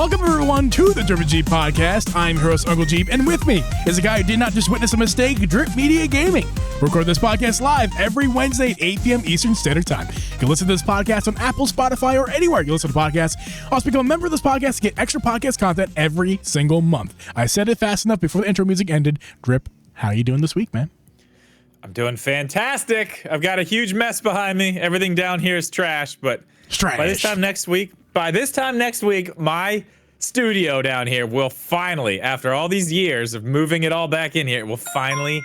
Welcome, everyone, to the Drip and Jeep podcast. I'm your host, Uncle Jeep, and with me is a guy who did not just witness a mistake, Drip Media Gaming. We record this podcast live every Wednesday at 8 p.m. Eastern Standard Time. You can listen to this podcast on Apple, Spotify, or anywhere you listen to podcasts. Also, become a member of this podcast to get extra podcast content every single month. I said it fast enough before the intro music ended. Drip, how are you doing this week, man? I'm doing fantastic. I've got a huge mess behind me. Everything down here is trash, but by this time next week, my studio down here will finally, after all these years of moving it all back in here, it will finally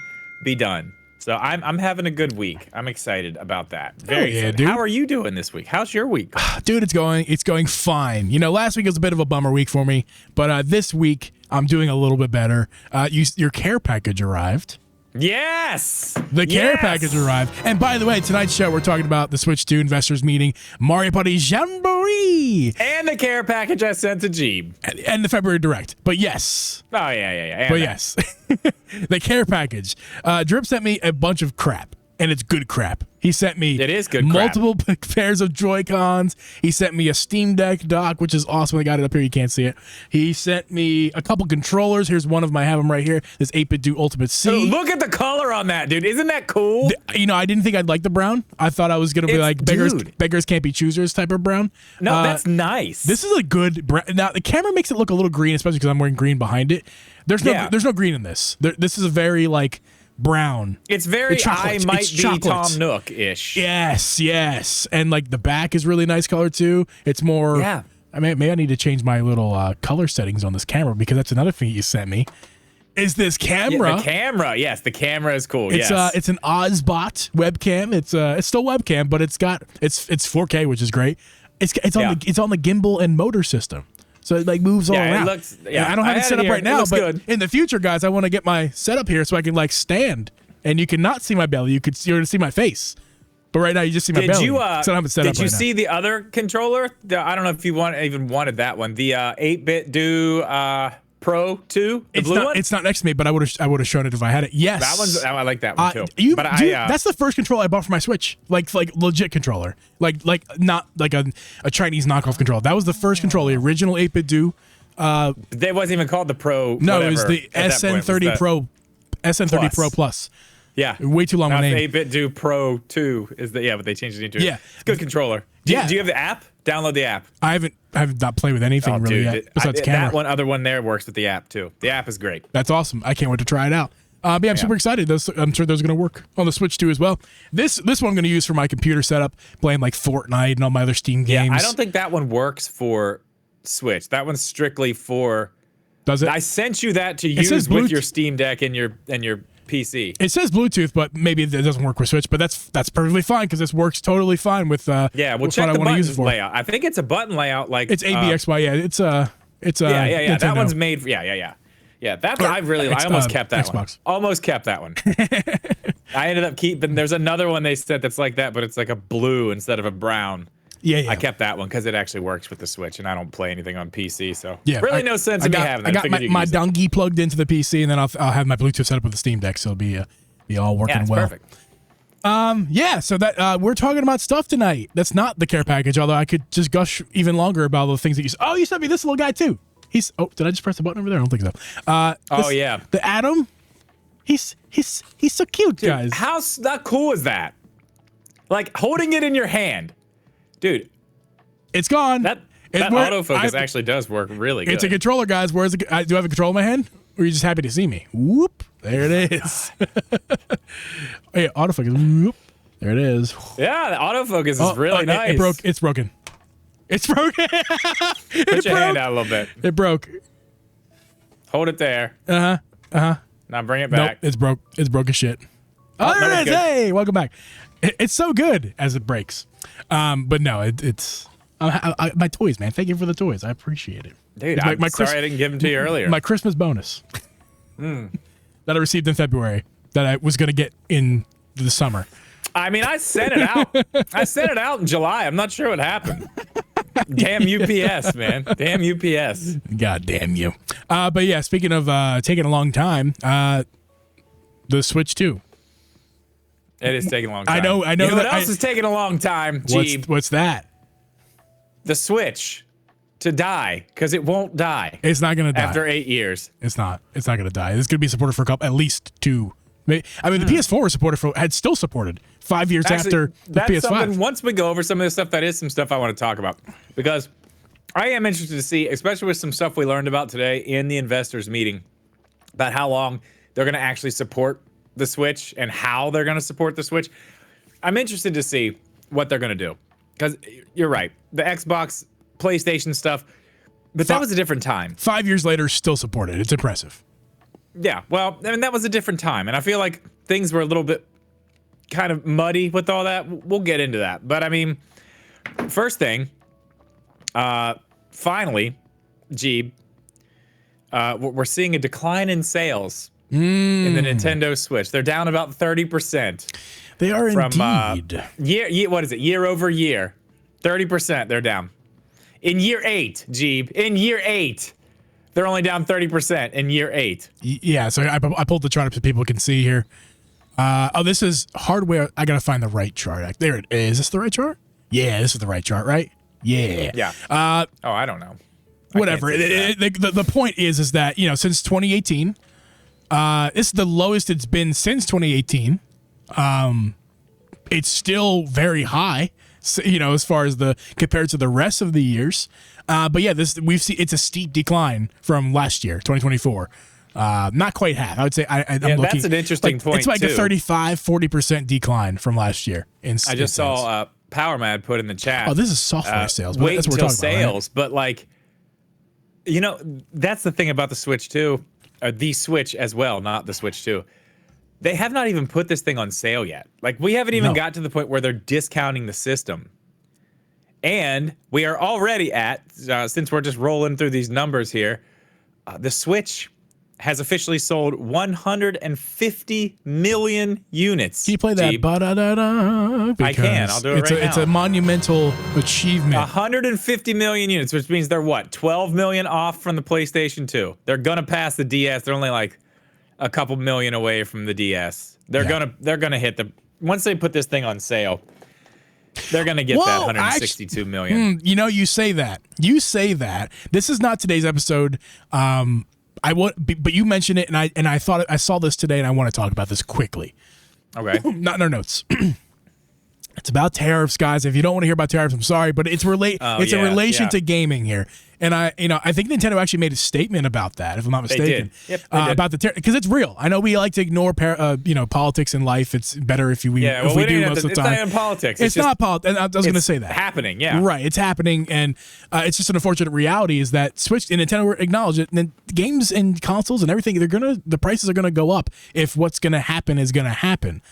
be done. So I'm having a good week. I'm excited about that. Very excited. Dude. How are you doing this week? How's your week? Dude, it's going fine. You know, last week was a bit of a bummer week for me, but this week I'm doing a little bit better. Your care package arrived. Yes! The care package arrived. And by the way, tonight's show, we're talking about the Switch 2 investors meeting, Mario Party Jamboree. And the care package I sent to Jeeb. And the February Direct. But yes. Oh, yeah. But yes. The care package. Drip sent me a bunch of crap. And it's good crap. He sent me multiple pairs of Joy-Cons. He sent me a Steam Deck dock, which is awesome. I got it up here. You can't see it. He sent me a couple controllers. Here's one of them. I have them right here. This 8BitDo Ultimate C. Oh, look at the color on that, dude. Isn't that cool? I didn't think I'd like the brown. I thought I was going to be like beggars can't be choosers type of brown. No, that's nice. This is a good brown. Now, the camera makes it look a little green, especially because I'm wearing green behind it. There's no green in this. This is a very, brown. It's very I might be Tom Nook-ish. Yes. And the back is really nice color too. It's more I mean, maybe I need to change my little color settings on this camera because that's another thing you sent me. Is this camera? Yeah, the camera. Yes, the camera is cool. It's it's an Ozbot webcam. It's still webcam, but it's 4K, which is great. It's on the gimbal and motor system. So it moves all around. I don't have it set up right now, but in the future, guys, I want to get my setup here so I can stand, and you cannot see my belly. You're going to see my face, but right now you just see my belly. So I don't have it set up. Did you see the other controller? I don't know if you even wanted that one. The 8BitDo Pro 2, the blue one. It's not next to me, but I would have shown it if I had it. Yes, that one's. I like that one too. That's the first controller I bought for my Switch, like legit controller, not like a Chinese knockoff controller. That was the first controller, the original 8BitDo. They wasn't even called the Pro. No, it was the SN30 Pro, SN30 Pro Plus. Yeah, way too long of a name. 8BitDo Pro 2 is but they changed it into it's a good controller. Do you have the app? Download the app. I have not played with anything yet besides camera. That other one there works with the app too. The app is great. That's awesome. I can't wait to try it out. I'm super excited. I'm sure those are going to work on the Switch too as well. This one I'm going to use for my computer setup, playing Fortnite and all my other Steam games. Yeah, I don't think that one works for Switch. That one's strictly for. Does it? I sent you that to use with your Steam Deck and your PC. It says Bluetooth, but maybe it doesn't work with Switch. But that's perfectly fine because this works totally fine with we'll check what the I want to use it for. Layout. I think it's a button layout it's ABXY. It's Nintendo. That one's made. Yeah. That's I almost kept that Xbox. one. Almost kept that one. I ended up keeping. There's another one they said that's like that, but it's like a blue instead of a brown. Yeah. I kept that one because it actually works with the Switch, and I don't play anything on PC, so no sense in me having that. I got my dongle plugged into the PC, and then I'll have my Bluetooth set up with the Steam Deck, so it'll be all working well. Perfect. So that we're talking about stuff tonight. That's not the care package, although I could just gush even longer about the things that you sent me this little guy too. Did I just press the button over there? I don't think so. The Atom. He's so cute, dude, guys. How cool is that? Holding it in your hand. Dude, it's gone. That autofocus actually does work really good. It's a controller, guys. Do I have a controller in my hand? Or are you just happy to see me? Whoop. There it is. Hey, autofocus. Whoop. There it is. Yeah, the autofocus is really nice. It's broken. It's broken. Put your hand out a little bit. It broke. Hold it there. Now bring it back. Nope, it's broke as shit. Oh, there it is. Hey, welcome back. It's so good as it breaks. But no, it's my toys, man. Thank you for the toys. I appreciate it. Dude, I'm sorry I didn't give them to you earlier. My Christmas bonus that I received in February that I was going to get in the summer. I mean, I sent it out. I sent it out in July. I'm not sure what happened. Damn UPS, man. Damn UPS. God damn you. But yeah, speaking of taking a long time, the Switch 2. It is taking a long time. I know. You know what else is taking a long time, Jeeb? What's that? The Switch to die because it won't die. It's not going to die after 8 years. It's not going to die. It's going to be supported for at least 2. I mean, the PS4 was had still supported 5 years after the PS5. Once we go over some of this stuff, that is some stuff I want to talk about, because I am interested to see, especially with some stuff we learned about today in the investors meeting, about how long they're going to actually support the Switch and how they're going to support the Switch. I'm interested to see what they're going to do, because you're right, the Xbox, PlayStation stuff, but that was a different time. 5 years later, still supported. It's impressive. Yeah, well, I mean, that was a different time, and I feel like things were a little bit kind of muddy with all that. We'll get into that. But, I mean, first thing, finally, Jeeb, we're seeing a decline in sales in the Nintendo Switch. They're down about 30%. They are indeed. What is it? Year over year, 30% they're down. In year 8, Jeeb, in year 8. They're only down 30% in year 8. Yeah, so I pulled the chart up so people can see here. This is hardware. I got to find the right chart. There it is. Is this the right chart? Yeah, this is the right chart, right? Yeah. Yeah. I don't know. Whatever. The point is that, since 2018, this is the lowest it's been since 2018. It's still very high, as far as compared to the rest of the years. But yeah, it's a steep decline from last year, 2024. Not quite half. I would say I'm looking. That's an interesting point. It's like a 40% decline from last year. I just saw PowerMad put in the chat. Oh, this is software sales. Wait that's what until we're talking sales, about, right? But that's the thing about the Switch 2, or the Switch as well, not the Switch 2. They have not even put this thing on sale yet. Like, we haven't even got to the point where they're discounting the system. And we are already at, since we're just rolling through these numbers here, the Switch has officially sold 150 million units. Can you play that? I can. I'll do it right now. It's a monumental achievement. 150 million units, which means they're what? 12 million off from the PlayStation 2. They're going to pass the DS. They're only like a couple million away from the DS. They're gonna hit once they put this thing on sale. They're going to get that 162 million. You say that. This is not today's episode. But you mentioned it, and I thought I saw this today, and I want to talk about this quickly. Okay. Not in our notes. It's about tariffs, guys. If you don't want to hear about tariffs, I'm sorry, but it's in relation to gaming here. And I think Nintendo actually made a statement about that, if I'm not mistaken. They did. Yep, they did. About the tariff, because it's real. I know we like to ignore politics in life. It's better if we do most of the time. It's not in politics. It's not politics. I was going to say that. It's happening, yeah. Right, it's happening, and it's just an unfortunate reality is that Switch and Nintendo acknowledge it. And then games and consoles and everything, the prices are going to go up if what's going to happen is going to happen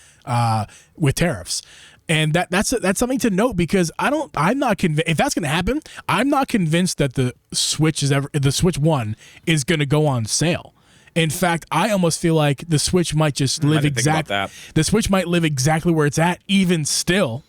with tariffs. And that's something to note, because I'm not convinced if that's going to happen. I'm not convinced that the Switch 1 is going to go on sale. In fact, I almost feel like the Switch might just live the Switch might live exactly where it's at, even still.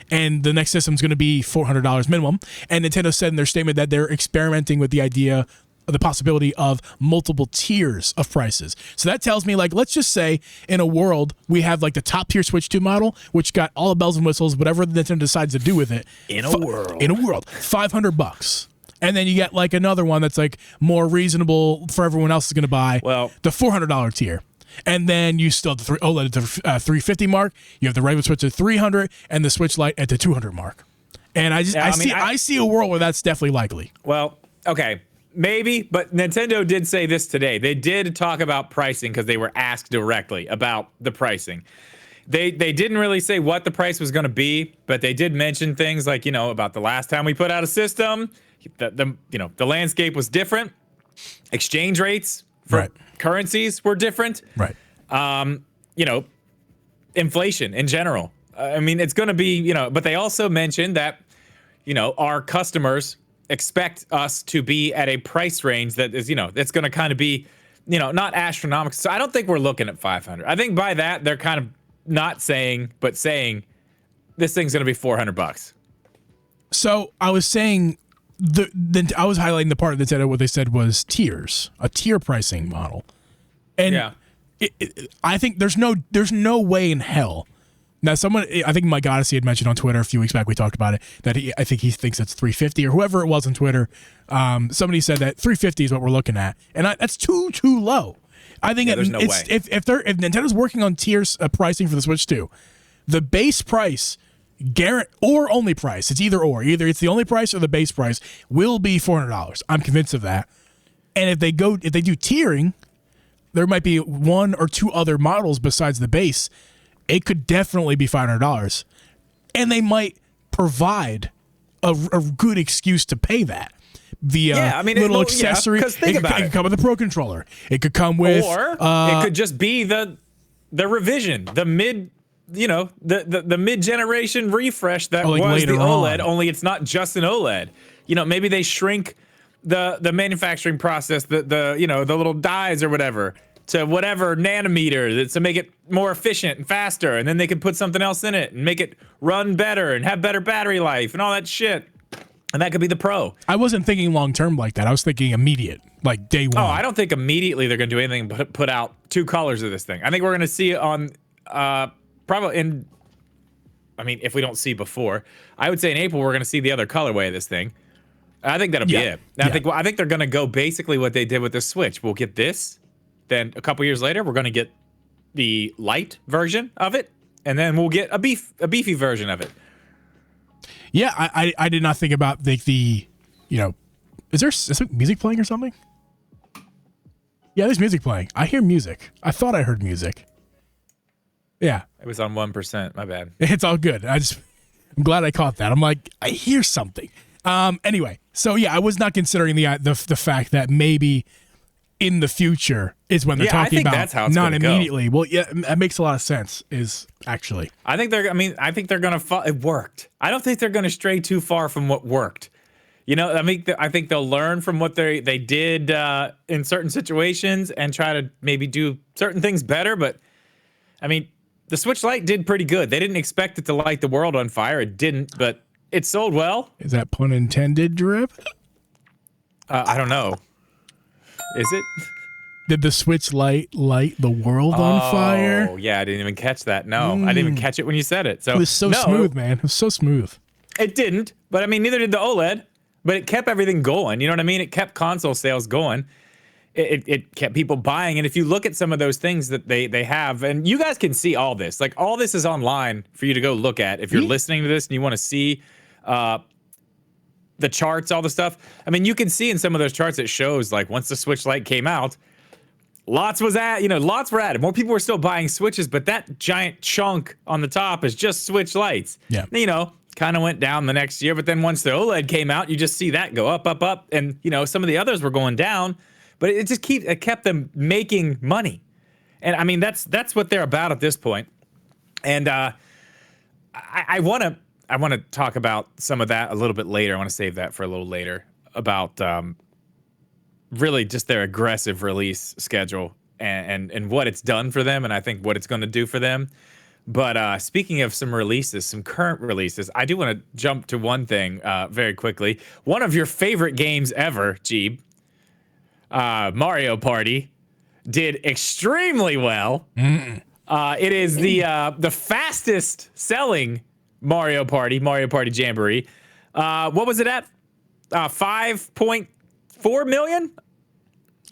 And the next system is going to be $400 minimum. And Nintendo said in their statement that they're experimenting with the possibility of multiple tiers of prices. So that tells me, let's just say in a world we have the top tier Switch 2 model, which got all the bells and whistles, whatever Nintendo decides to do with it. In a world, $500. And then you get another one that's more reasonable for everyone else is going to buy. Well, the $400 tier. And then you still have the OLED at the $350 mark. You have the regular Switch at $300 and the Switch Lite at the $200 mark. And I see a world where that's definitely likely. Well, okay. Maybe, but Nintendo did say this today. They did talk about pricing because they were asked directly about the pricing. They didn't really say what the price was going to be, but they did mention things like, about the last time we put out a system, the landscape was different. Exchange rates for currencies were different. Right. Inflation in general. I mean, it's going to be, but they also mentioned that, our customers expect us to be at a price range that is, it's going to kind of be, not astronomical. So I don't think we're looking at 500. I think by that, they're kind of not saying, but saying this thing's going to be $400. So I was saying, I was highlighting the part of Nintendo, what they said was tiers, a tier pricing model. And I think there's no way in hell Now, someone, I think Mike Odyssey had mentioned on Twitter a few weeks back, we talked about it, that I think he thinks it's 350 or whoever it was on Twitter. Somebody said that 350 is what we're looking at. And that's too low. I think there's no way. If Nintendo's working on tiers pricing for the Switch 2, the base price, or only price, it's either or. Either it's the only price or the base price will be $400. I'm convinced of that. And if they do tiering, there might be one or two other models besides the base. It could definitely be $500, and they might provide a good excuse to pay that. The little accessory. Because think about it. It could come with a Pro Controller. It could come with, or it could just be the revision, the mid, the mid-generation refresh that was the OLED. Only it's not just an OLED. Maybe they shrink the manufacturing process, the little dies or whatever, to whatever nanometer to make it more efficient and faster, and then they can put something else in it and make it run better and have better battery life and all that shit. And that could be the Pro. I wasn't thinking long-term like that. I was thinking immediate, like day one. Oh, I don't think immediately they're going to do anything but put out two colors of this thing. I think we're going to see it on probably in, if we don't see before, I would say in April we're going to see the other colorway of this thing. I think that'll be it. I think they're going to go basically what they did with the Switch. We'll get this. Then a couple years later, we're going to get the light version of it, and then we'll get a beefy version of it. Yeah, I did not think about is there music playing or something? Yeah, there's music playing. I hear music. I thought I heard music. Yeah. It was on 1%. My bad. It's all good. I'm glad I caught that. I'm like, I hear something. Anyway, so yeah, I was not considering the fact that maybe in the future is when they're talking about that's how it's not immediately. Go. Well, yeah, that makes a lot of sense. I think they're gonna. It worked. I don't think they're gonna stray too far from what worked. I think they'll learn from what they did in certain situations and try to maybe do certain things better. But the Switch Lite did pretty good. They didn't expect it to light the world on fire. It didn't, but it sold well. Is that pun intended, Drip? I don't know. Is it? Did the Switch light the world on fire? Oh, yeah, I didn't even catch that. No, I didn't even catch it when you said it. So it was smooth, man. It was so smooth. It didn't, but neither did the OLED. But it kept everything going. You know what I mean? It kept console sales going. It kept people buying. And if you look at some of those things that they have, and you guys can see all this. Like, all this is online for you to go look at. If you're listening to this and you want to see the charts, all the stuff. You can see in some of those charts it shows, like, once the Switch Lite came out, lots were added. More people were still buying Switches, but that giant chunk on the top is just Switch Lites. Yeah. Kind of went down the next year, but then once the OLED came out, you just see that go up, up, up. And, some of the others were going down, but it kept them making money. And that's what they're about at this point. And I want to talk about some of that a little bit later. I want to save that for a little later about really just their aggressive release schedule and what it's done for them, and I think what it's going to do for them. But speaking of some releases, some current releases, I do want to jump to one thing very quickly. One of your favorite games ever, Jeeb, Mario Party, did extremely well. It is the fastest selling Mario Party Jamboree. What was it at? 5.4 million?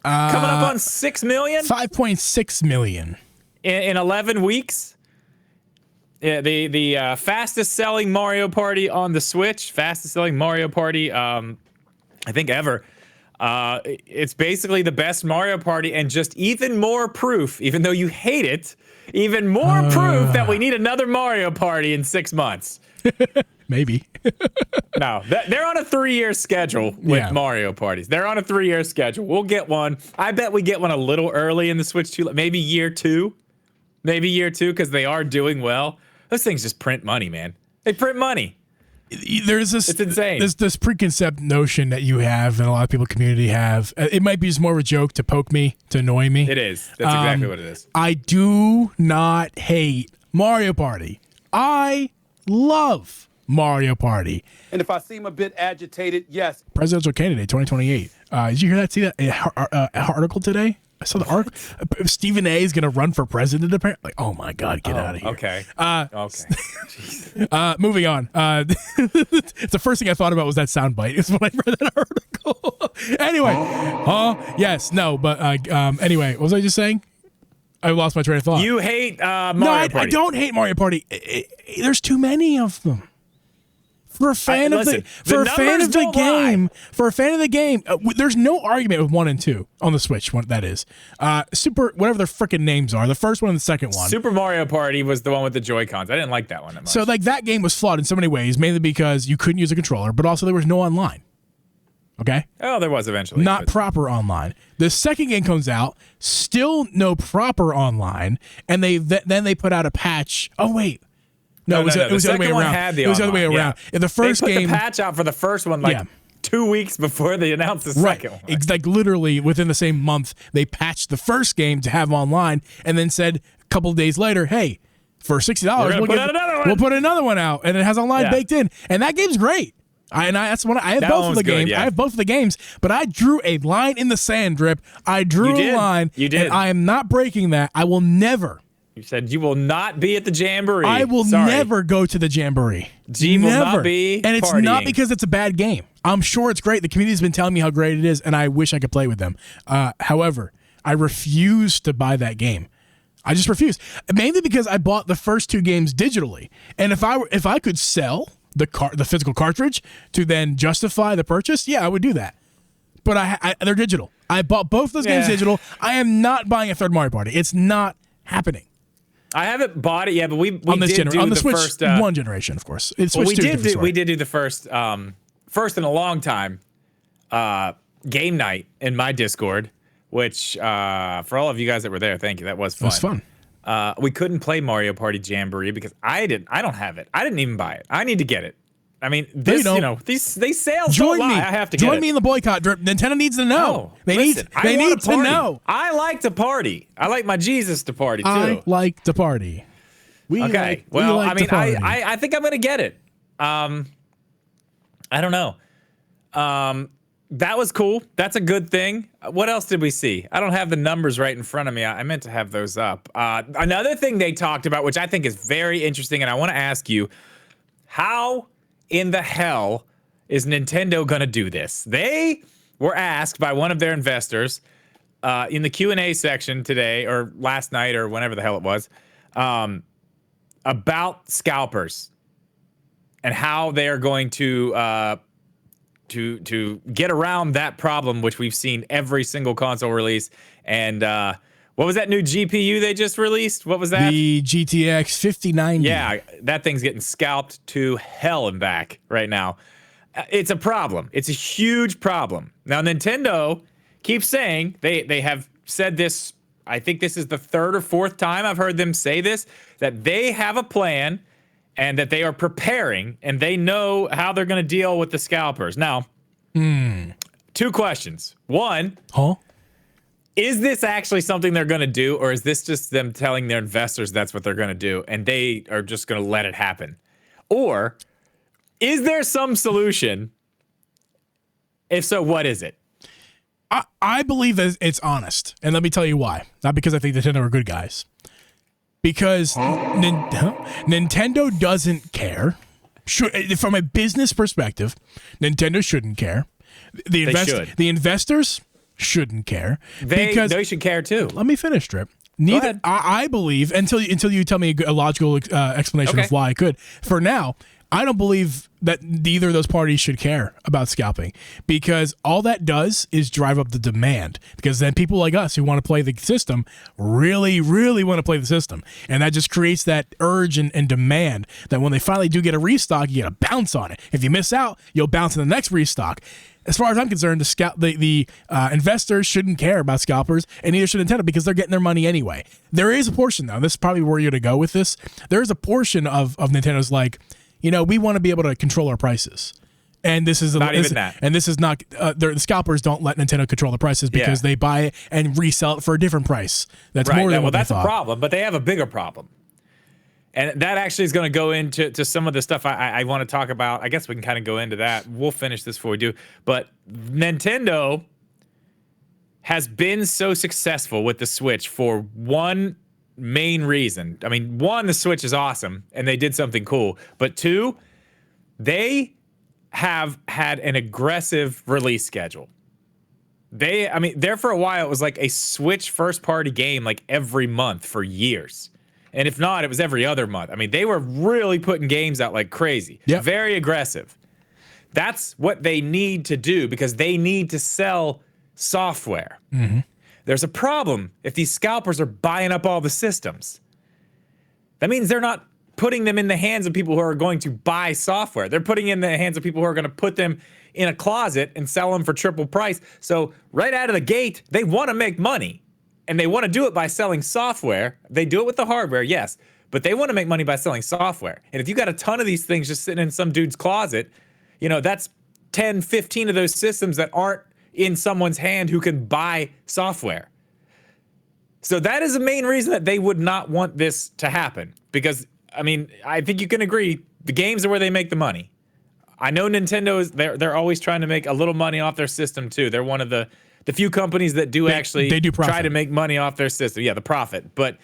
Coming up on 6 million? 5.6 million. In 11 weeks? Yeah, the fastest selling Mario Party on the Switch, fastest selling Mario Party, I think ever. It's basically the best Mario Party, and just even more proof, even though you hate it, even more proof that we need another Mario Party in 6 months. Maybe. No, they're on a 3-year schedule with Mario Parties. They're on a 3-year schedule. We'll get one. I bet we get one a little early in the Switch 2, maybe year 2. Maybe year 2, because they are doing well. Those things just print money, man. They print money. It's insane. There's this preconceived notion that you have, and a lot of people in the community have. It might be just more of a joke to poke me, to annoy me. It is. That's exactly what it is. I do not hate Mario Party. I love Mario Party. And if I seem a bit agitated, yes. Presidential candidate 2028. Did you hear that? See that article today? I saw the article. Stephen A. is going to run for president, apparently. Like, oh, my God, get out of here. Okay. Moving on. It's the first thing I thought about was that soundbite. Is when I read that article. Anyway. Yes. No. But anyway, what was I just saying? I lost my train of thought. You hate Mario Party. I don't hate Mario Party. There's too many of them. For a fan of the game, there's no argument with 1 and 2 on the Switch. That is Super, whatever their freaking names are. The first one and the second one. Super Mario Party was the one with the Joy-Cons. I didn't like that one that much. So like that game was flawed in so many ways, mainly because you couldn't use a controller, but also there was no online. Okay. Oh, there was eventually. Not proper online. The second game comes out, still no proper online, and then they put out a patch. Oh wait. No, it was the other way around. It was the other way around. In the first game, they put the patch out for the first one 2 weeks before they announced the second one. It's like literally within the same month, they patched the first game to have online, and then said a couple of days later, "Hey, for $60, we'll put another one out, and it has online baked in." And that game's great. I have both of the games. Yeah. I have both of the games, but I drew a line in the sand, Drip. I drew a line. You did. And I am not breaking that. I will never. You said you will not be at the Jamboree. I will never go to the Jamboree. G will not be And it's partying. not because it's a bad game. I'm sure it's great. The community's been telling me how great it is, and I wish I could play with them. However, I refuse to buy that game. I just refuse. Mainly because I bought the first 2 games digitally. And if I could sell the physical cartridge to then justify the purchase, yeah, I would do that. But they're digital. I bought both those games digital. I am not buying a third Mario Party. It's not happening. I haven't bought it yet, but we on did do the Switch first one generation, of course. We did do the first in a long time game night in my Discord, which for all of you guys that were there, thank you. That was fun. It was fun. We couldn't play Mario Party Jamboree because I don't have it. I didn't even buy it. I need to get it. I mean, they sell so lot. I have to get it. Join me in the boycott, Drip. Nintendo needs to know. They need to know. I like to party. I like my Jesus to party too. I like to party. I think I'm gonna get it. I don't know. That was cool. That's a good thing. What else did we see? I don't have the numbers right in front of me. I meant to have those up. Another thing they talked about, which I think is very interesting, and I want to ask you, how in the hell is Nintendo gonna do this? They were asked by one of their investors in the Q&A section today, or last night, or whenever the hell it was, about scalpers and how they are going to get around that problem, which we've seen every single console release. And what was that new GPU they just released? What was that? The GTX 5090. Yeah, that thing's getting scalped to hell and back right now. It's a problem. It's a huge problem. Now, Nintendo keeps saying, they have said this, I think this is the 3rd or 4th time I've heard them say this, that they have a plan and that they are preparing, and they know how they're going to deal with the scalpers. Now, 2 questions. One, is this actually something they're going to do, or is this just them telling their investors that's what they're going to do, and they are just going to let it happen? Or is there some solution? If so, what is it? I believe that it's honest, and let me tell you why. Not because I think Nintendo are good guys. Because Nintendo doesn't care. From a business perspective, Nintendo shouldn't care. The investors shouldn't care. They should care too. Let me finish, Drip. I believe, until you tell me a logical explanation of why I could. For now, I don't believe that neither of those parties should care about scalping, because all that does is drive up the demand, because then people like us who want to play the system really, really want to play the system. And that just creates that urge and demand that when they finally do get a restock, you get a bounce on it. If you miss out, you'll bounce in the next restock. As far as I'm concerned, the investors shouldn't care about scalpers, and neither should Nintendo, because they're getting their money anyway. There is a portion, though, this is probably where you're going to go with this. There is a portion of Nintendo's like, we want to be able to control our prices. And this is not even that. And this is not, the scalpers don't let Nintendo control the prices because they buy it and resell it for a different price. That's more than what they thought. That's a problem, but they have a bigger problem. And that actually is going to go into some of the stuff I want to talk about. I guess we can kind of go into that. We'll finish this before we do. But Nintendo has been so successful with the Switch for one main reason. I mean, one, the Switch is awesome and they did something cool, but two, they have had an aggressive release schedule. There for a while, it was like a Switch first-party game like every month for years. And if not, it was every other month. I mean, they were really putting games out like crazy. Yep. Very aggressive. That's what they need to do because they need to sell software. Mm-hmm. There's a problem if these scalpers are buying up all the systems. That means they're not putting them in the hands of people who are going to buy software. They're putting in the hands of people who are going to put them in a closet and sell them for triple price. So right out of the gate, they want to make money. And they want to do it by selling software. They do it with the hardware, yes. But they want to make money by selling software. And if you got a ton of these things just sitting in some dude's closet, you know, that's 10, 15 of those systems that aren't in someone's hand who can buy software. So that is the main reason that they would not want this to happen. Because, I mean, I think you can agree, the games are where they make the money. I know Nintendo they're always trying to make a little money off their system too. They're one of the few companies that they do try to make money off their system. Yeah, the profit. But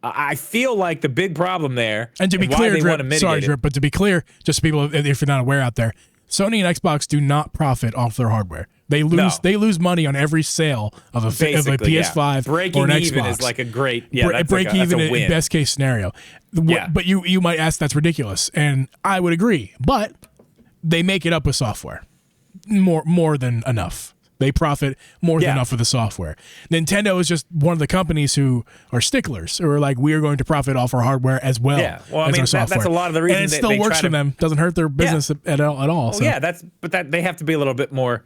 I feel like the big problem there, and to be clear, Drip, but to be clear, just people, if you're not aware out there, Sony and Xbox do not profit off their hardware. They lose money on every sale of a PS5 or an Xbox. Breaking even is like a great break even in best case scenario. Yeah. But you might ask, that's ridiculous, and I would agree. But they make it up with software, more than enough. They profit more than enough with the software. Nintendo is just one of the companies who are sticklers, who are like, we are going to profit off our hardware as well as our software. That's a lot of the reason. And it still works for them. Doesn't hurt their business at all. Well, so. Yeah, but they have to be a little bit more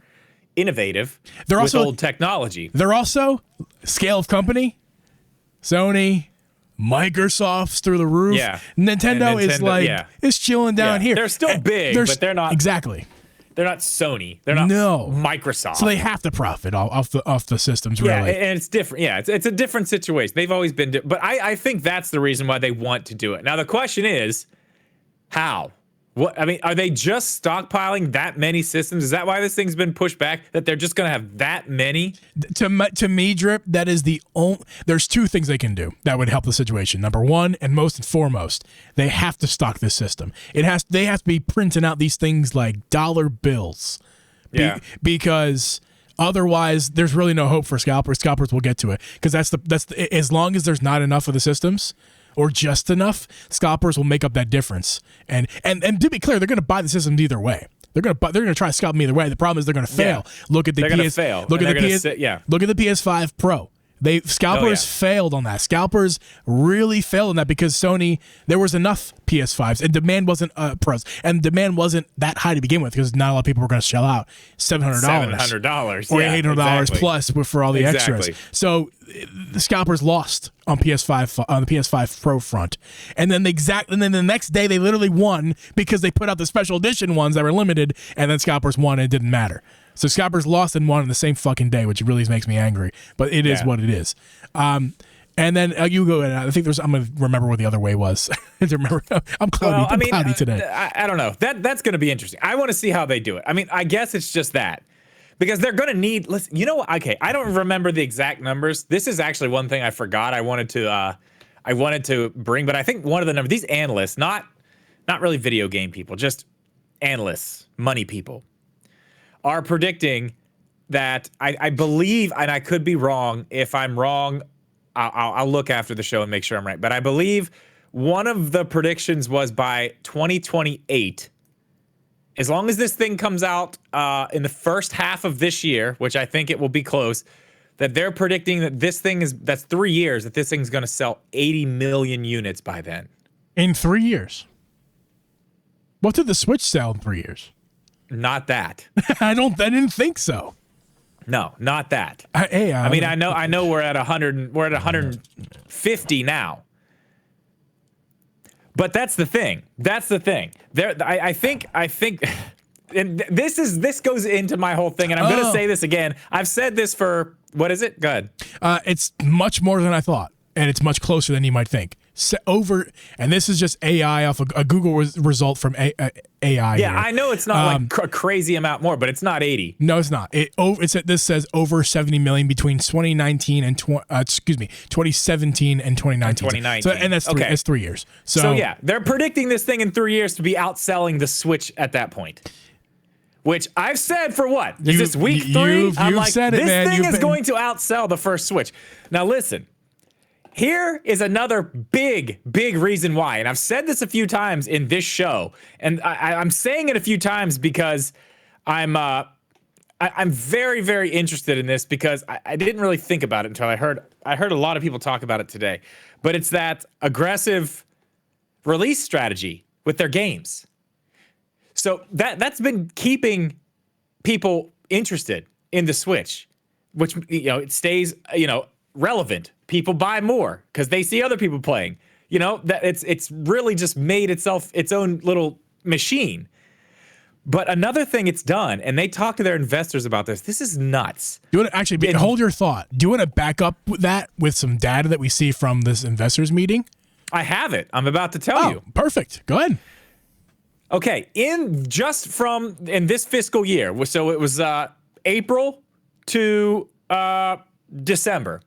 innovative with old technology. They're also scale of company. Sony, Microsoft's through the roof. Yeah. Nintendo is like is chilling down here. They're still big, but they're not exactly. They're not Sony. They're not Microsoft. So they have to profit off the systems, really. Yeah, and it's different. Yeah, it's a different situation. They've always been but I think that's the reason why they want to do it. Now the question is, how? What, I mean, are they just stockpiling that many systems? Is that why this thing's been pushed back? That they're just going to have that many? To me, Drip, that is the only. There's two things they can do that would help the situation. Number one, and most and foremost, they have to stock this system. They have to be printing out these things like dollar bills. Because otherwise, there's really no hope for scalpers. Scalpers will get to it because that's as long as there's not enough of the systems, or just enough, scalpers will make up that difference. And to be clear, they're going to buy the systems either way. They're going to try to scalp them either way. The problem is they're going to fail. Yeah. Look at the Look at the PS5 Pro. Scalpers failed on that. Scalpers really failed on that because Sony, there was enough PS5s and demand wasn't pros, and demand wasn't that high to begin with because not a lot of people were going to shell out $700 or $800 plus for all the extras. So the scalpers lost on the PS5 Pro front, and then the next day they literally won because they put out the special edition ones that were limited, and then scalpers won and it didn't matter. So scalpers lost and won in the same fucking day, which really makes me angry. But it is what it is. And then you go. And I think I'm gonna remember what the other way was. I'm cloudy. I'm cloudy today. I don't know. That's gonna be interesting. I want to see how they do it. I mean, I guess it's just that because they're gonna need. Listen, you know what? Okay, I don't remember the exact numbers. This is actually one thing I forgot. I wanted to bring, but I think one of the numbers. These analysts, not really video game people, just analysts, money people, are predicting that I believe, and I could be wrong. If I'm wrong, I'll look after the show and make sure I'm right. But I believe one of the predictions was by 2028, as long as this thing comes out in the first half of this year, which I think it will be close, that they're predicting that that's 3 years, that this thing's going to sell 80 million units by then. In 3 years? What did the Switch sell in 3 years? Not that. I didn't think so. No, not that. I mean, I know we're at 100. We're at 150 now. But that's the thing. I think. And this goes into my whole thing, and I'm going to say this again. I've said this for what is it? Go ahead. It's much more than I thought, and it's much closer than you might think. and this is just AI off a Google result from AI. Yeah, here. I know it's not like a crazy amount more, but it's not 80. No, it's not. This says over 70 million between 2019 and 2017 and 2019. So, and that's 3 years. So yeah, they're predicting this thing in 3 years to be outselling the Switch at that point. Which I've said for what? Is this week 3? I'm like, said it, man. This thing is going to outsell the first Switch. Now listen, here is another big reason why. And I've said this a few times in this show. And I'm saying it a few times because I'm very, very interested in this because I didn't really think about it until I heard a lot of people talk about it today. But it's that aggressive release strategy with their games. So that's been keeping people interested in the Switch, which, it stays, relevant. People buy more because they see other people playing. That it's really just made itself its own little machine. But another thing it's done, and they talk to their investors about this. This is nuts. Hold your thought. Do you want to back up that with some data that we see from this investors meeting? I have it. I'm about to tell you. Perfect. Go ahead. Okay, in this fiscal year, so it was April to December,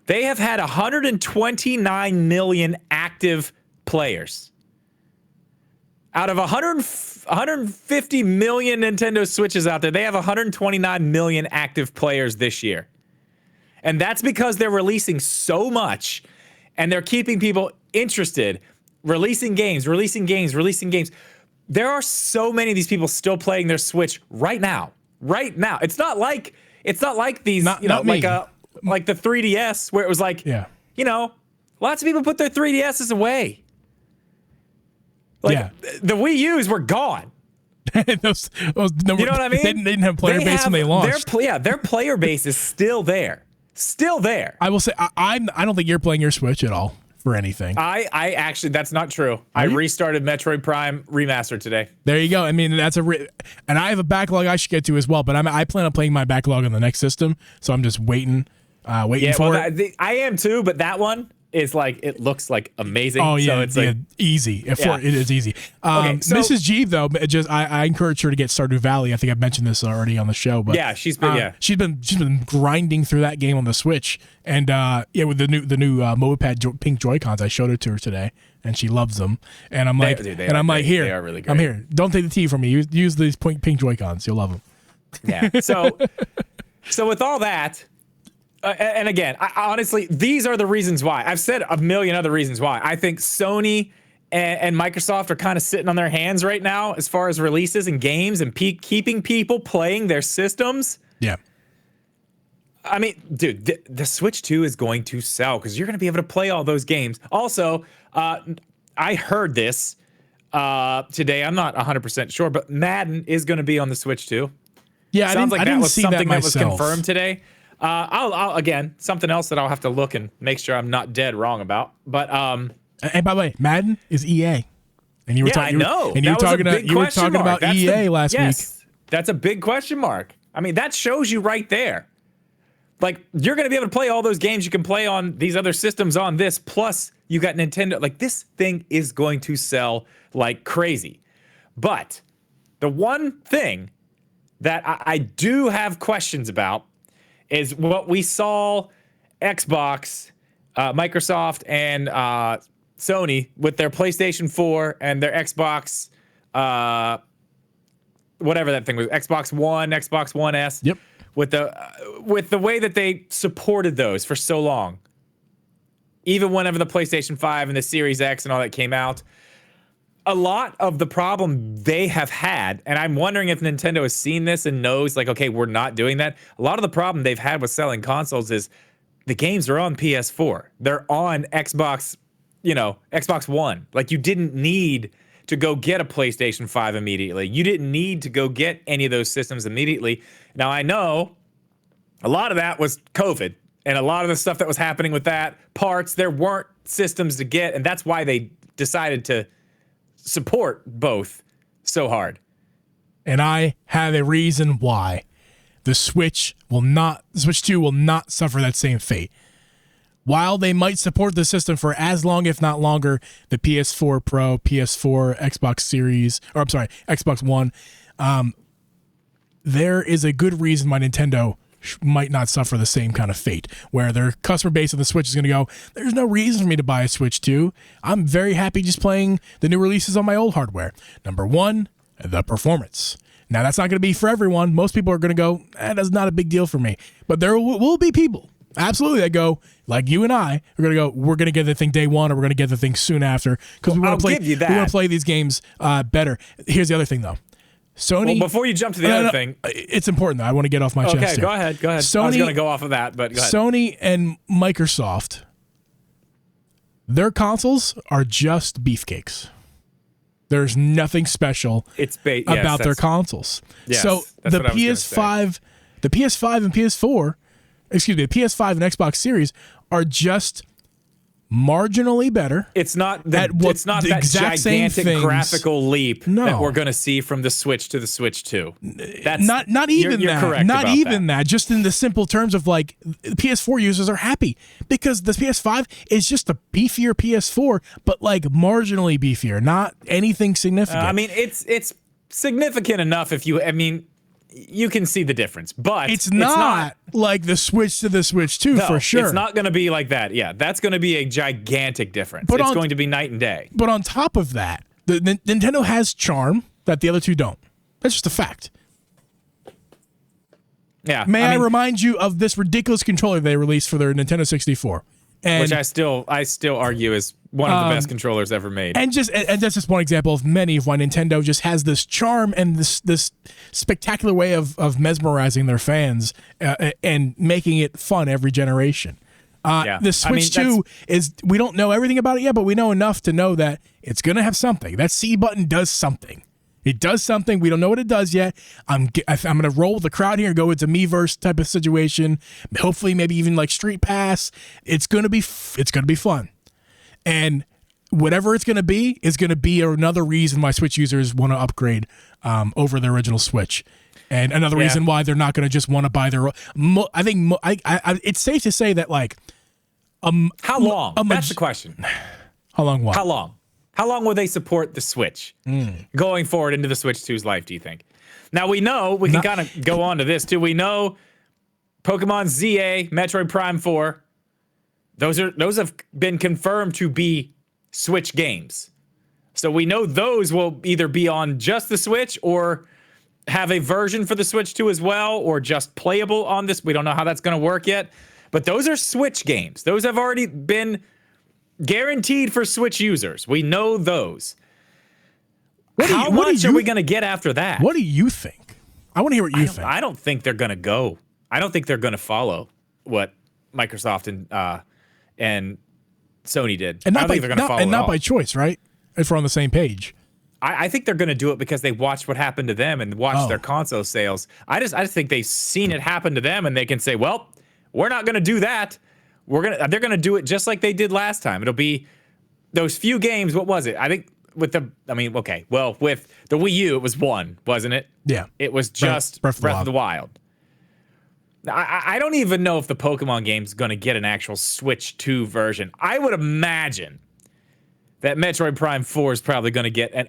they have had 129 million active players. Out of 150 million Nintendo Switches out there, they have 129 million active players this year. And that's because they're releasing so much, and they're keeping people interested. Releasing games. There are so many of these people still playing their Switch right now. It's not like these, like the 3DS where it was like, lots of people put their 3DSs away. The Wii U's were gone. those, you know what I mean? They didn't have player base when they launched. Their player base is still there. I will say, I don't think you're playing your Switch at all. For anything. I actually, that's not true. I restarted Metroid Prime Remastered today. There you go. I mean, and I have a backlog I should get to as well, but I plan on playing my backlog on the next system, so I'm just waiting for it. I am too, but that one is like, it looks like amazing. Oh yeah, so it's easy. It is easy. Mrs. G though, I encourage her to get Stardew Valley. I think I've mentioned this already on the show, but she's been grinding through that game on the Switch, and with the new Moped Pink Joy-Cons, I showed it to her today, and she loves them. And I'm like, here, they are really great. I'm here. Don't take the tea from me. Use these pink Joy-Cons. You'll love them. Yeah. So with all that. And again, honestly, these are the reasons why. I've said a million other reasons why. I think Sony and Microsoft are kind of sitting on their hands right now as far as releases and games and keeping people playing their systems. Yeah. I mean, dude, the Switch 2 is going to sell because you're going to be able to play all those games. Also, I heard this today. I'm not 100% sure, but Madden is going to be on the Switch 2. Yeah, Sounds like that was something that was myself. confirmed today. I'll again, something else that I'll have to look and make sure I'm not dead wrong about. But and by the way, Madden is EA, and you were I know. And you were talking about EA last week. That's a big question mark. I mean, that shows you right there. Like, you're going to be able to play all those games you can play on these other systems on this, plus you got Nintendo. Like, this thing is going to sell like crazy. But the one thing that I do have questions about is what we saw Xbox, Microsoft, and Sony with their PlayStation 4 and their Xbox, whatever that thing was, Xbox One, Xbox One S. Yep. With the way that they supported those for so long, even whenever the PlayStation 5 and the Series X and all that came out, a lot of the problem they have had, and I'm wondering if Nintendo has seen this and knows, like, okay, we're not doing that. A lot of the problem they've had with selling consoles is the games are on PS4. They're on Xbox, Xbox One. Like, you didn't need to go get a PlayStation 5 immediately. You didn't need to go get any of those systems immediately. Now, I know a lot of that was COVID, and a lot of the stuff that was happening with that, parts, there weren't systems to get, and that's why they decided to support both so hard. And I have a reason why the Switch 2 will not suffer that same fate. while they might support the system for as long, if not longer, the PS4 Pro, PS4, Xbox Series, or I'm sorry, Xbox One, there is a good reason why Nintendo might not suffer the same kind of fate, where their customer base of the Switch is going to go, there's no reason for me to buy a Switch 2. I'm very happy just playing the new releases on my old hardware. Number one, the performance. Now, that's not going to be for everyone. Most people are going to go, that's not a big deal for me. But there will be people, absolutely, that go, like you and I, are going to go, we're going to get the thing day one, or we're going to get the thing soon after, because we want to play these games better. Here's the other thing, though. Sony. Well, before you jump to the other thing, it's important though. I want to get off my chest. Okay, go ahead. Sony, I was going to go off of that, but go ahead. Sony and Microsoft, their consoles are just beefcakes. There's nothing special about their consoles. Yes, so the PS5, the PS5 and PS4, excuse me, the PS5 and Xbox Series are just marginally better. It's not that gigantic graphical leap that we're going to see from the Switch to the Switch 2. That's not even you're that. Correct not about even that. Just in the simple terms of like PS4 users are happy because the PS5 is just a beefier PS4, but like marginally beefier, not anything significant. I mean, it's significant enough if you. I mean, you can see the difference, but it's not like the Switch to the Switch 2 for sure. It's not going to be like that. Yeah, that's going to be a gigantic difference. It's going to be night and day. But on top of that, the Nintendo has charm that the other two don't. That's just a fact. Yeah. May I remind you of this ridiculous controller they released for their Nintendo 64. Which I still argue is one of the best controllers ever made. And that's just one example of many of why Nintendo just has this charm and this spectacular way of mesmerizing their fans and making it fun every generation. The Switch 2 is, we don't know everything about it yet, but we know enough to know that it's going to have something. That C button does something. It does something. We don't know what it does yet. I'm going to roll with the crowd here and go, it's a Miiverse type of situation. Hopefully, maybe even like Street Pass. It's going to be fun. And whatever it's going to be is going to be another reason why Switch users want to upgrade over their original Switch. And another reason why they're not going to just want to buy their. I think it's safe to say that like. How long? That's the question. How long? What? How long? How long will they support the Switch going forward into the Switch 2's life, do you think? Now, we know, we can kind of go on to this, too. We know Pokemon ZA, Metroid Prime 4, those have been confirmed to be Switch games. So we know those will either be on just the Switch or have a version for the Switch 2 as well, or just playable on this. We don't know how that's going to work yet. But those are Switch games. Those have already been guaranteed for Switch users. We know those. How much are we going to get after that? What do you think? I want to hear what you think. I don't think they're going to go. I don't think they're going to follow what Microsoft and Sony did. And I don't think they're going to follow and not by choice, right? If we're on the same page. I think they're going to do it because they watched what happened to them and watched their console sales. I just think they've seen it happen to them and they can say, well, we're not going to do that. They're going to do it just like they did last time. It'll be those few games. What was it? I think with the Wii U, it was one, wasn't it? Yeah. It was just Breath of the Wild. I don't even know if the Pokemon game's going to get an actual Switch 2 version. I would imagine that Metroid Prime 4 is probably going to get an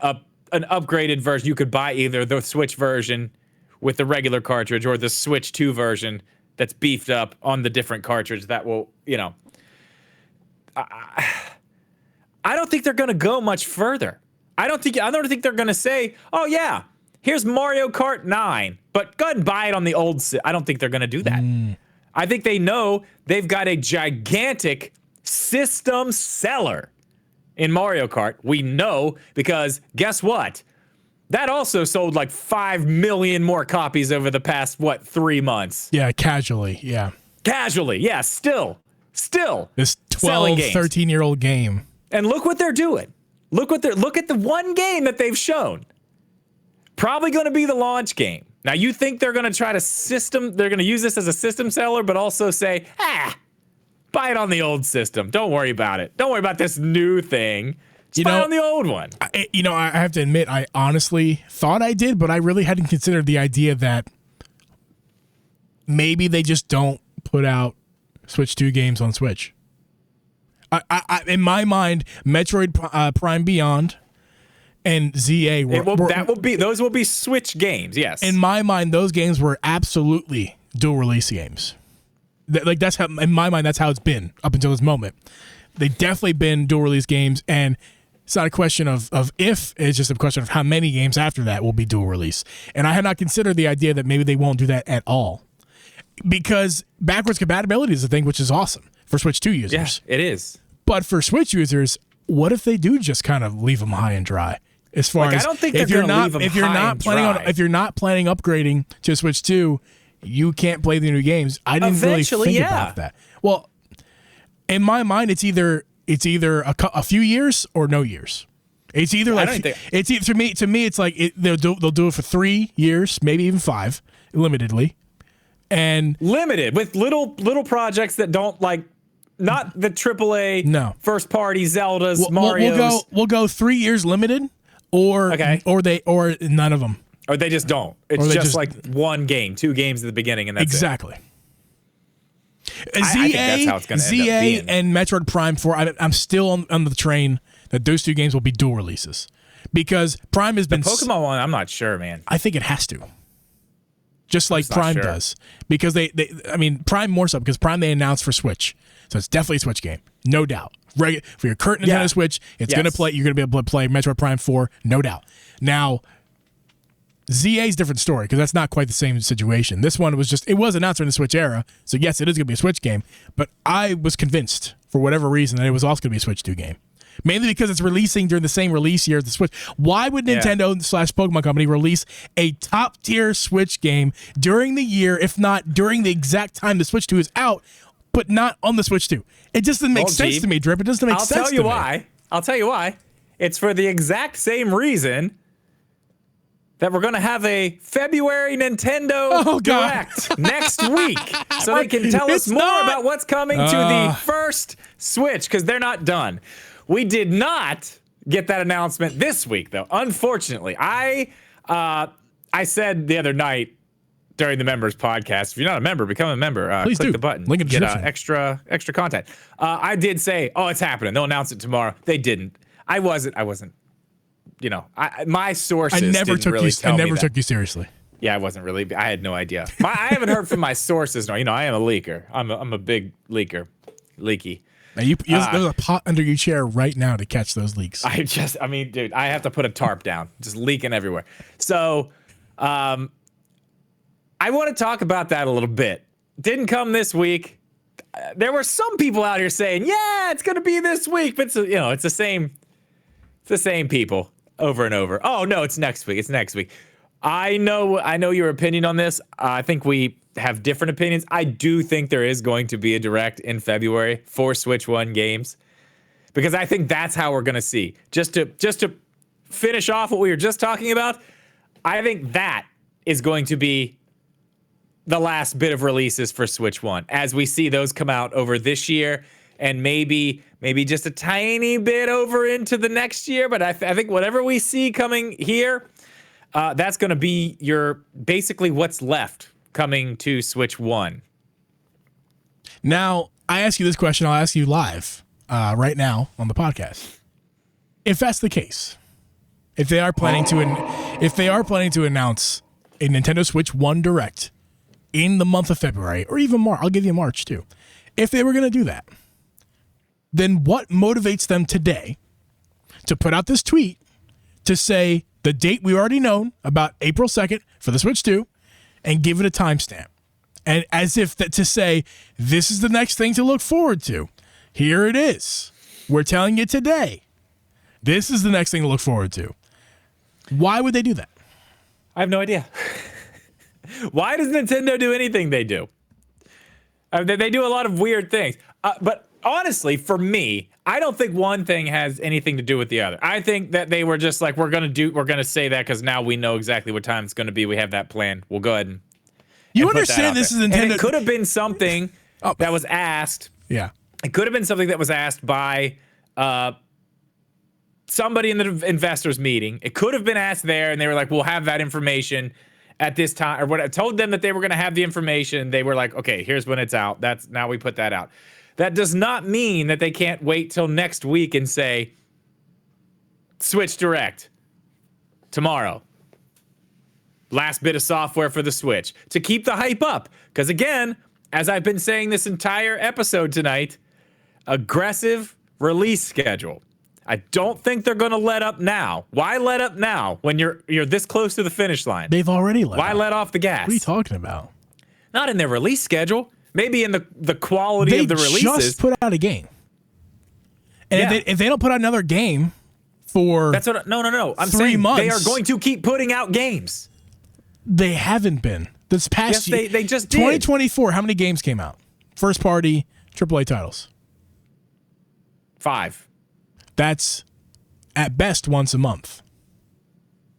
upgraded version. You could buy either the Switch version with the regular cartridge or the Switch 2 version that's beefed up on the different cartridge that will, I don't think they're going to go much further. I don't think they're going to say, oh yeah, here's Mario Kart 9, but go ahead and buy it on the old. I don't think they're going to do that. I think they know they've got a gigantic system seller in Mario Kart. We know because guess what? That also sold like 5 million more copies over the past, 3 months? Yeah, casually, yeah. Casually, yeah, still. This 12, 13-year-old game. And look what they're doing. Look at the one game that they've shown. Probably going to be the launch game. Now, you think they're going to they're going to use this as a system seller, but also say, buy it on the old system. Don't worry about it. Don't worry about this new thing. Buy on the old one. I have to admit, I honestly thought I did, but I really hadn't considered the idea that maybe they just don't put out Switch 2 games on Switch. In my mind, Metroid Prime Beyond and ZA those will be Switch games. Yes. In my mind, those games were absolutely dual release games. That's how, in my mind, that's how it's been up until this moment. They definitely been dual release games, and it's not a question of if, it's just a question of how many games after that will be dual release. And I had not considered the idea that maybe they won't do that at all, because backwards compatibility is a thing, which is awesome for Switch 2 users. Yeah, it is. But for Switch users, what if they do just kind of leave them high and dry? As far as I don't think if you're not planning upgrading to Switch 2, you can't play the new games. I didn't really think about that. Well, in my mind, it's either a few years or no years. It's either to me it's like they'll do it for 3 years, maybe even 5, limitedly, and limited with little projects that don't not the AAA first party Zeldas, Marios. We'll go 3 years limited, or none of them. Or they just don't. It's just like one game, 2 games at the beginning, and that's exactly. I think that's how it's going to end up being. ZA and Metroid Prime 4, I'm still on the train that those 2 games will be dual releases, because Prime has been... The Pokemon one, I'm not sure, man. I think it has to. Just like Prime does. Because Prime more so, because Prime they announced for Switch. So it's definitely a Switch game. No doubt. For your current Nintendo Switch, it's going to play. You're going to be able to play Metroid Prime 4, no doubt. Now, ZA's different story, because that's not quite the same situation. This one was it was announced during the Switch era, so yes, it is going to be a Switch game, but I was convinced, for whatever reason, that it was also going to be a Switch 2 game. Mainly because it's releasing during the same release year as the Switch. Why would Nintendo/Pokemon Company release a top-tier Switch game during the year, if not during the exact time the Switch 2 is out, but not on the Switch 2? It just doesn't make sense to me, Drip. It doesn't make sense to me. I'll tell you why. It's for the exact same reason that we're going to have a February Nintendo Direct next week, so they can tell us more about what's coming to the first Switch, because they're not done. We did not get that announcement this week, though. Unfortunately, I said the other night during the members podcast, if you're not a member, become a member. Please click do. the button. Link in the description. Get extra content. I did say, it's happening. They'll announce it tomorrow. They didn't. I wasn't. My sources didn't really tell me that. I never took you seriously. Yeah, I wasn't really. I had no idea. I haven't heard from my sources. No, I am a leaker. I'm a big leaker. Leaky. Now there's a pot under your chair right now to catch those leaks. Dude, I have to put a tarp down. Just leaking everywhere. So, I want to talk about that a little bit. Didn't come this week. There were some people out here saying, "Yeah, it's going to be this week," but it's the same. It's the same people over and over. Oh no, it's next week. It's next week. I know your opinion on this. I think we have different opinions. I do think there is going to be a Direct in February for Switch 1 games, because I think that's how we're going to see. Just to finish off what we were just talking about, I think that is going to be the last bit of releases for Switch 1 as we see those come out over this year, and maybe just a tiny bit over into the next year. But I think whatever we see coming here, that's going to be basically what's left coming to Switch 1. Now, I ask you this question. I'll ask you live right now on the podcast. If that's the case, if they are planning to announce a Nintendo Switch 1 Direct in the month of February, or even March, I'll give you March too. If they were going to do that, then what motivates them today to put out this tweet to say the date we already known about April 2nd for the Switch 2 and give it a timestamp? And as if to say, this is the next thing to look forward to. Here it is. We're telling you today. This is the next thing to look forward to. Why would they do that? I have no idea. Why does Nintendo do anything they do? They do a lot of weird things. But honestly, for me, I don't think one thing has anything to do with the other. I think that they were just like, we're gonna say that because now we know exactly what time it's gonna be. We have that plan. We'll go ahead and you understand this is Nintendo. And it could have been something that was asked. Yeah. It could have been something that was asked by somebody in the investors meeting. It could have been asked there, and they were like, we'll have that information at this time, or what I told them that they were going to have the information. They were like, okay, here's when it's out. Now we put that out. that does not mean that they can't wait till next week and say, Switch Direct tomorrow. Last bit of software for the Switch to keep the hype up. Because again, as I've been saying this entire episode tonight, aggressive release schedule. I don't think they're going to let up now. Why let up now when you're this close to the finish line? They've already let Why up. let off the gas? What are you talking about? Not in their release schedule. Maybe in the quality of the releases. They just put out a game. And if they don't put out another game for That's what no. I'm 3 saying months, they are going to keep putting out games. They haven't been. This past year. They just did. 2024, how many games came out? First party AAA titles. 5. That's at best once a month.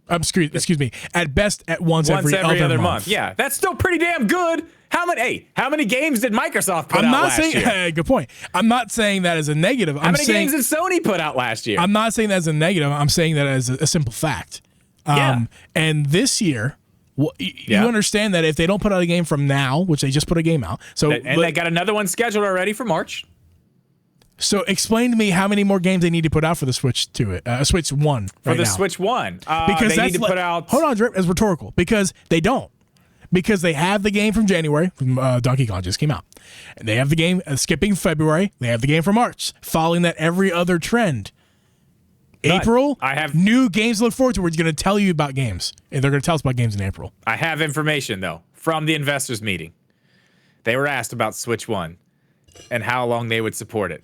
Excuse me. At best at once every other month. Yeah, that's still pretty damn good. How many games did Microsoft put out last year? Good point. I'm not saying that as a negative. How many games did Sony put out last year? I'm not saying that as a negative. I'm saying that as a simple fact. And this year, you understand that if they don't put out a game from now, which they just put a game out, they got another one scheduled already for March. So explain to me how many more games they need to put out for the Switch Switch 1 for the now. Switch 1. Because they need to put out. Hold on, Drip. It's rhetorical because they don't. Because they have the game from January. Donkey Kong just came out. And they have the game skipping February. They have the game for March. Following that every other trend. April, I have new games to look forward to. We're going to tell you about games. And they're going to tell us about games in April. I have information, though, from the investors meeting. They were asked about Switch 1 and how long they would support it.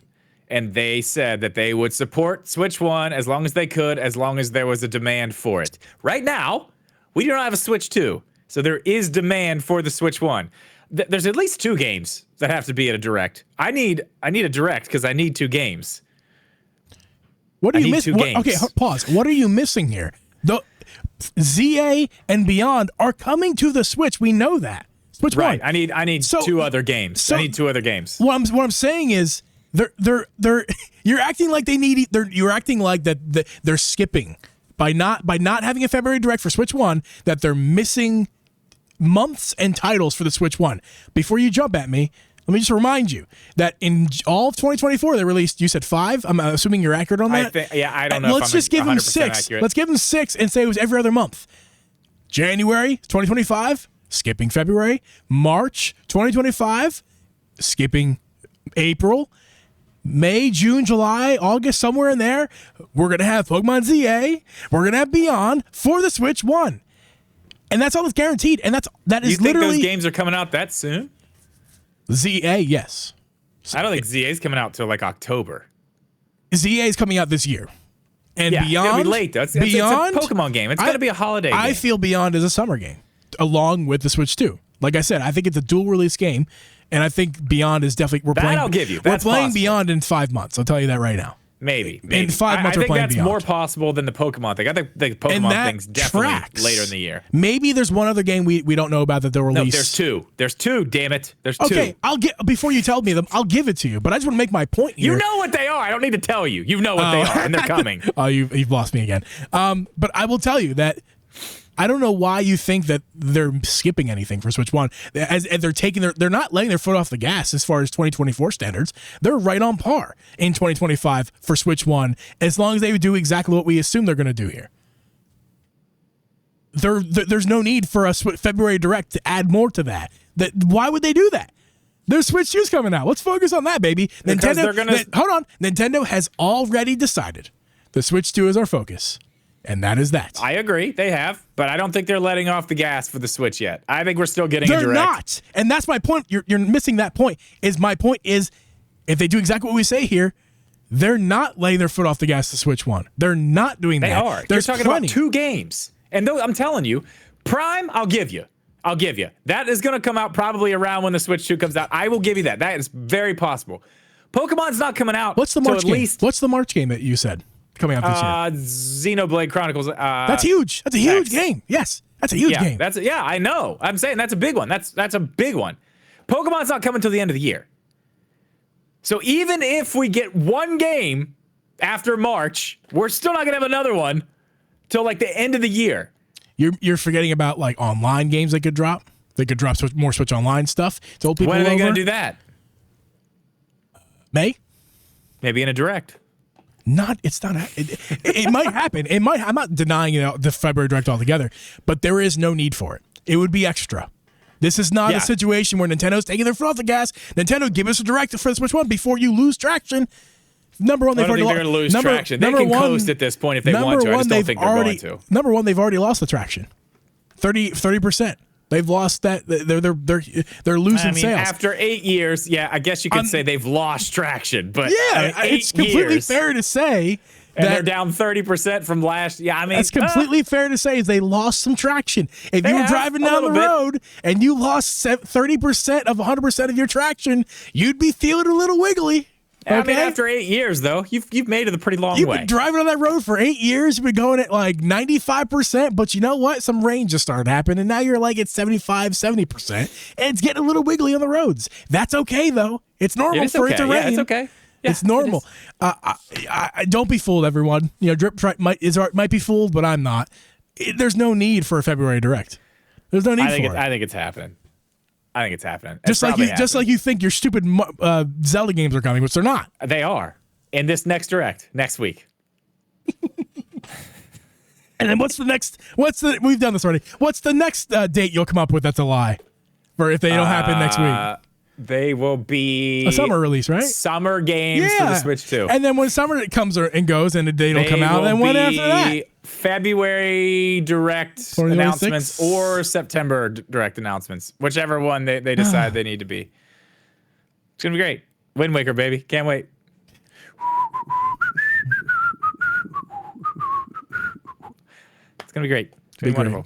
And they said that they would support Switch 1 as long as they could, as long as there was a demand for it. Right now, we do not have a Switch 2. So there is demand for the Switch 1. There's at least 2 games that have to be at a Direct. I need a Direct because I need 2 games. What are you missing? Okay, pause. What are you missing here? The ZA and Beyond are coming to the Switch. We know that. Switch 1. I need 2 other games. I need 2 other games. What I'm saying is they're you're acting like you're acting like that they're skipping by not having a February Direct for Switch 1, that they're missing months and titles for the Switch 1. Before you jump at me, let me just remind you that in all of 2024 they released, you said 5. I'm assuming you're accurate on that. I don't know. Let's just give them 6. Accurate. Let's give them 6 and say it was every other month. January 2025, skipping February. March 2025, skipping April. May, June, July, August, somewhere in there, we're going to have Pokemon ZA. We're going to have Beyond for the Switch 1. And that's all that's guaranteed. And that is literally... You think those games are coming out that soon? ZA, yes. I don't think ZA is coming out till like October. ZA is coming out this year. And Beyond... It's going to be late, though. It's a Pokemon game. It's going to be a holiday game. I feel Beyond is a summer game, along with the Switch 2. Like I said, I think it's a dual release game. And I think Beyond is definitely... I'll give you. We're playing Beyond in 5 months. I'll tell you that right now. Maybe. In 5 months, we're playing Beyond. I think that's more possible than the Pokemon thing. I think the Pokemon thing's definitely later in the year. Maybe there's one other game we don't know about that they'll release. No, there's 2. There's 2, damn it. There's 2. Okay, before you tell me them, I'll give it to you. But I just want to make my point here. You know what they are. I don't need to tell you. You know what they are, and they're coming. Oh, you've lost me again. But I will tell you that I don't know why you think that they're skipping anything for Switch 1. As they're not letting their foot off the gas as far as 2024 standards. They're right on par in 2025 for Switch 1, as long as they do exactly what we assume they're going to do here. There's no need for a February Direct to add more to that. Why would they do that? There's Switch 2's coming out. Let's focus on that, baby. Because Hold on. Nintendo has already decided the Switch 2 is our focus. And that is that. I agree. They have. But I don't think they're letting off the gas for the Switch yet. I think we're still getting a Direct. They're not. And that's my point. You're missing that point. My point is, if they do exactly what we say here, they're not laying their foot off the gas to Switch 1. They're not doing that. They are. You're talking about 2 games. And I'm telling you, Prime, I'll give you. That is going to come out probably around when the Switch 2 comes out. I will give you that. That is very possible. Pokemon's not coming out. What's the March game? What's the March game that you said coming out this year? Xenoblade Chronicles. That's huge. That's a huge game. Yes, that's a huge game. I know. I'm saying that's a big one. That's a big one. Pokemon's not coming till the end of the year. So even if we get 1 game after March, we're still not gonna have another one till like the end of the year. You're forgetting about like online games they could drop. They could drop more Switch Online stuff to hold people over. When are they gonna do that? May? Maybe in a direct. It's not. It might happen. I'm not denying the February direct altogether, but there is no need for it. It would be extra. This is not a situation where Nintendo's taking their foot off the gas. Nintendo, give us a direct for the Switch 1 before you lose traction. Number one, they've already lost. They're going to lose traction. They can coast at this point if they want to. I just don't think they're going to. Number one, they've already lost the traction. 30%. They've lost that. They're losing sales. After 8 years, I guess you could say they've lost traction. But it's completely fair to say. And they're down 30% from last. That's completely fair to say. Is they lost some traction. If you were driving down the road and you lost 30% of 100% of your traction, you'd be feeling a little wiggly. Okay? I mean, after 8 years, though, you've made it a pretty long way. You've been driving on that road for 8 years. You've been going at like 95%, but you know what? Some rain just started happening, and now you're like at 75, 70%, and it's getting a little wiggly on the roads. That's okay, though. It's normal for it to rain. Yeah, it's okay. Yeah, it's normal. I don't be fooled, everyone. Drip might be fooled, but I'm not. There's no need for a February direct. There's no need for it. I think it's happening. Just like you think your stupid Zelda games are coming, which they're not. They are. In this next direct next week. And then we've done this already. What's the next date you'll come up with that's a lie? For if they don't happen next week. They will be a summer release, right? Summer games for the Switch 2. And then when summer comes and goes and the date will come out, then when after that? February direct announcements or September direct announcements. Whichever one they decide they need to be. It's going to be great. Wind Waker, baby. Can't wait. It's going to be great. It's going to be wonderful.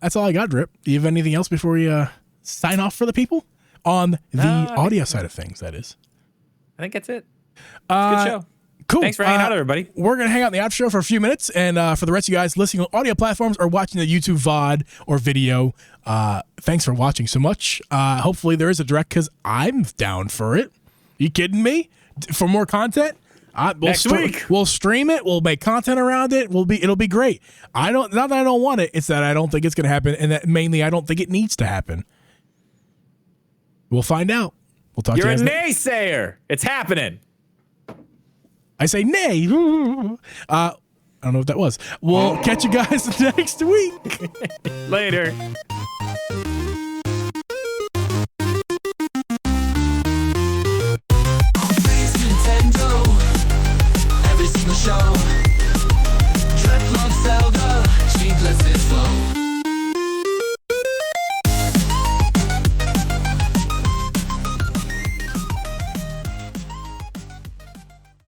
That's all I got, Drip. Do you have anything else before you sign off for the people? On the audio side of things, that is. I think that's it. It's a good show. Cool. Thanks for hanging out, everybody. We're going to hang out in the outro for a few minutes. And for the rest of you guys listening on audio platforms or watching the YouTube VOD or video, thanks for watching so much. Hopefully there is a direct because I'm down for it. You kidding me? For more content? Next week. We'll stream it. We'll make content around it. It'll be great. Not that I don't want it. It's that I don't think it's going to happen. And that mainly I don't think it needs to happen. We'll find out. We'll talk to you guys. You're a naysayer. It's happening. I say nay. I don't know what that was. We'll catch you guys next week. Later. Nintendo. Every single show.